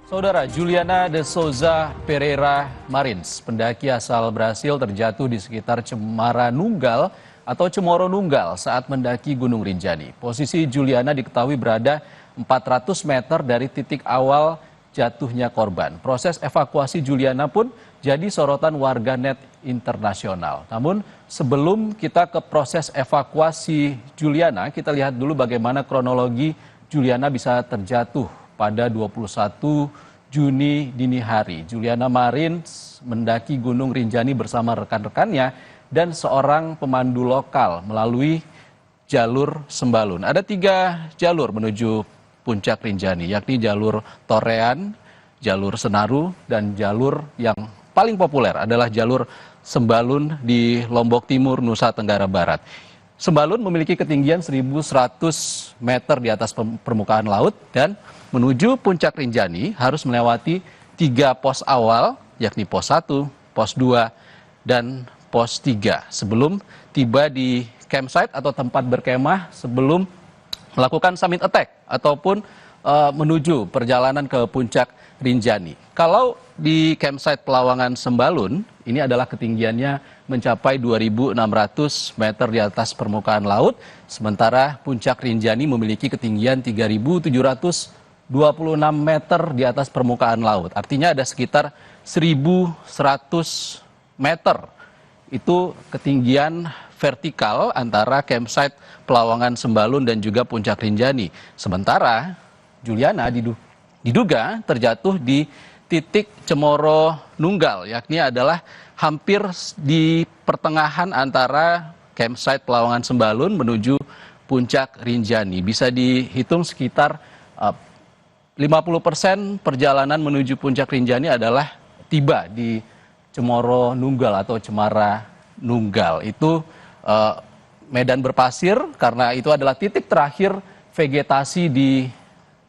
Saudara Juliana de Souza Pereira Marins, pendaki asal Brasil terjatuh di sekitar Cemara Nunggal atau Cemoro Nunggal saat mendaki Gunung Rinjani. Posisi Juliana diketahui berada 400 meter dari titik awal jatuhnya korban. Proses evakuasi Juliana pun jadi sorotan warganet internasional. Namun sebelum kita ke proses evakuasi Juliana, kita lihat dulu bagaimana kronologi Juliana bisa terjatuh pada 21 Juni dini hari. Juliana Marins mendaki Gunung Rinjani bersama rekan-rekannya dan seorang pemandu lokal melalui jalur Sembalun. Ada 3 jalur menuju puncak Rinjani, yakni jalur Torean, jalur Senaru, dan jalur yang paling populer adalah jalur Sembalun di Lombok Timur, Nusa Tenggara Barat. Sembalun memiliki ketinggian 1.100 meter di atas permukaan laut dan menuju puncak Rinjani harus melewati 3 pos awal, yakni pos 1, pos 2, dan pos 3 sebelum tiba di campsite atau tempat berkemah sebelum melakukan summit attack ataupun menuju perjalanan ke puncak Rinjani. Kalau di campsite Pelawangan Sembalun, ini adalah ketinggiannya mencapai 2.600 meter di atas permukaan laut, sementara puncak Rinjani memiliki ketinggian 3.726 meter di atas permukaan laut. Artinya ada sekitar 1.100 meter. Itu ketinggian vertikal antara campsite Pelawangan Sembalun dan juga puncak Rinjani. Sementara Juliana diduga terjatuh di titik Cemoro Nunggal, yakni adalah hampir di pertengahan antara campsite Pelawangan Sembalun menuju puncak Rinjani. Bisa dihitung sekitar 50% perjalanan menuju puncak Rinjani adalah tiba di Cemoro Nunggal atau Cemara Nunggal. Itu medan berpasir karena itu adalah titik terakhir vegetasi di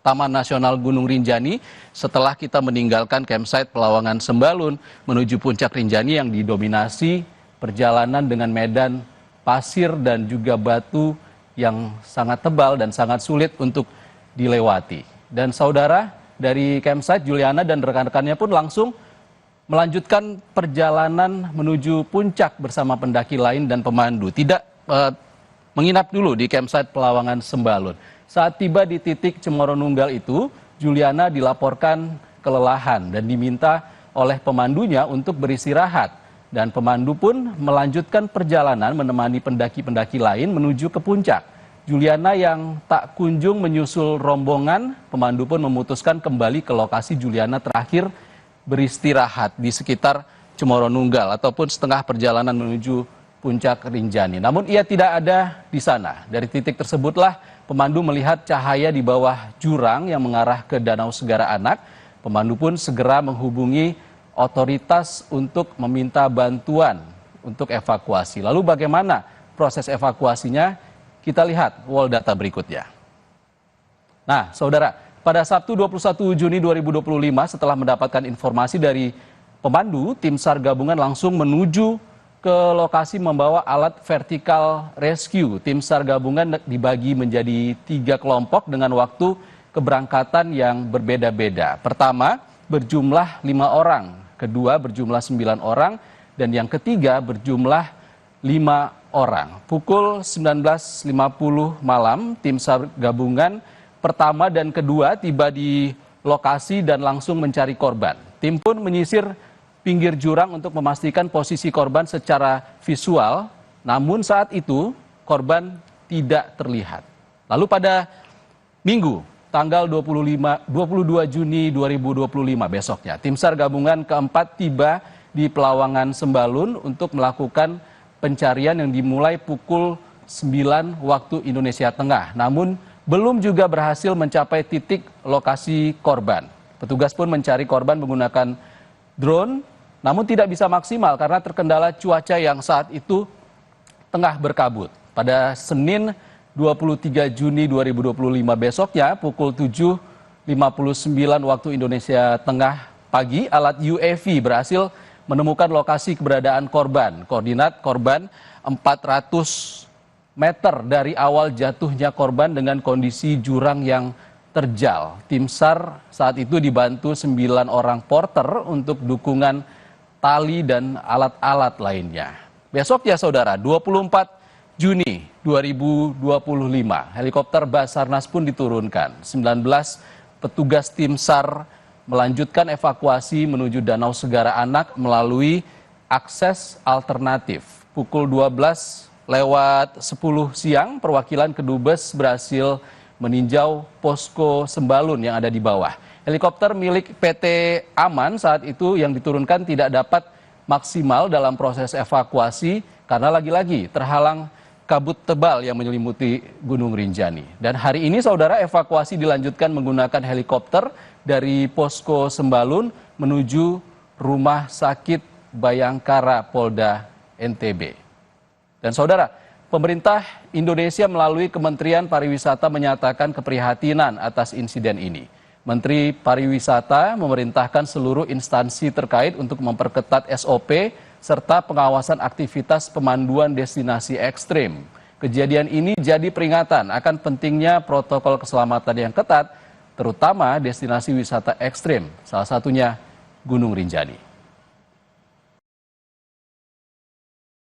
Taman Nasional Gunung Rinjani setelah kita meninggalkan campsite Pelawangan Sembalun menuju puncak Rinjani yang didominasi perjalanan dengan medan pasir dan juga batu yang sangat tebal dan sangat sulit untuk dilewati. Dan saudara, dari campsite Juliana dan rekan-rekannya pun langsung melanjutkan perjalanan menuju puncak bersama pendaki lain dan pemandu. Tidak menginap dulu di campsite Pelawangan Sembalun. Saat tiba di titik Cemoro Nunggal itu, Juliana dilaporkan kelelahan dan diminta oleh pemandunya untuk beristirahat. Dan pemandu pun melanjutkan perjalanan menemani pendaki-pendaki lain menuju ke puncak. Juliana yang tak kunjung menyusul rombongan, pemandu pun memutuskan kembali ke lokasi Juliana terakhir beristirahat di sekitar Cemoro Nunggal ataupun setengah perjalanan menuju puncak Rinjani. Namun ia tidak ada di sana. Dari titik tersebutlah pemandu melihat cahaya di bawah jurang yang mengarah ke Danau Segara Anak. Pemandu pun segera menghubungi otoritas untuk meminta bantuan untuk evakuasi. Lalu bagaimana proses evakuasinya? Kita lihat wall data berikutnya. Nah, saudara, pada Sabtu 21 Juni 2025 setelah mendapatkan informasi dari pemandu, tim SAR gabungan langsung menuju ke lokasi membawa alat vertical rescue. Tim SAR gabungan dibagi menjadi 3 kelompok dengan waktu keberangkatan yang berbeda-beda. Pertama berjumlah 5 orang, kedua berjumlah 9 orang, dan yang ketiga berjumlah 5 orang. Pukul 19.50 malam, tim SAR gabungan pertama dan kedua tiba di lokasi dan langsung mencari korban. Tim pun menyisir pinggir jurang untuk memastikan posisi korban secara visual, namun saat itu korban tidak terlihat. Lalu pada Minggu, tanggal 22 Juni 2025 besoknya, tim SAR gabungan keempat tiba di Pelawangan Sembalun untuk melakukan pencarian yang dimulai pukul 9 waktu Indonesia Tengah. Namun belum juga berhasil mencapai titik lokasi korban. Petugas pun mencari korban menggunakan drone, namun tidak bisa maksimal karena terkendala cuaca yang saat itu tengah berkabut. Pada Senin 23 Juni 2025 besoknya pukul 7.59 waktu Indonesia Tengah pagi, alat UAV berhasil menemukan lokasi keberadaan korban. Koordinat korban 400 meter dari awal jatuhnya korban dengan kondisi jurang yang terjal. Tim SAR saat itu dibantu 9 orang porter untuk dukungan tali dan alat-alat lainnya. Besoknya saudara, 24 Juni 2025, helikopter Basarnas pun diturunkan. 19 petugas tim SAR melanjutkan evakuasi menuju Danau Segara Anak melalui akses alternatif. Pukul 12:10 siang, perwakilan Kedubes berhasil meninjau posko Sembalun yang ada di bawah. Helikopter milik PT Aman saat itu yang diturunkan tidak dapat maksimal dalam proses evakuasi karena lagi-lagi terhalang kabut tebal yang menyelimuti Gunung Rinjani. Dan hari ini saudara, evakuasi dilanjutkan menggunakan helikopter dari posko Sembalun menuju Rumah Sakit Bayangkara Polda NTB. Dan saudara, pemerintah Indonesia melalui Kementerian Pariwisata menyatakan keprihatinan atas insiden ini. Menteri Pariwisata memerintahkan seluruh instansi terkait untuk memperketat SOP serta pengawasan aktivitas pemanduan destinasi ekstrim. Kejadian ini jadi peringatan akan pentingnya protokol keselamatan yang ketat, terutama destinasi wisata ekstrim, salah satunya Gunung Rinjani.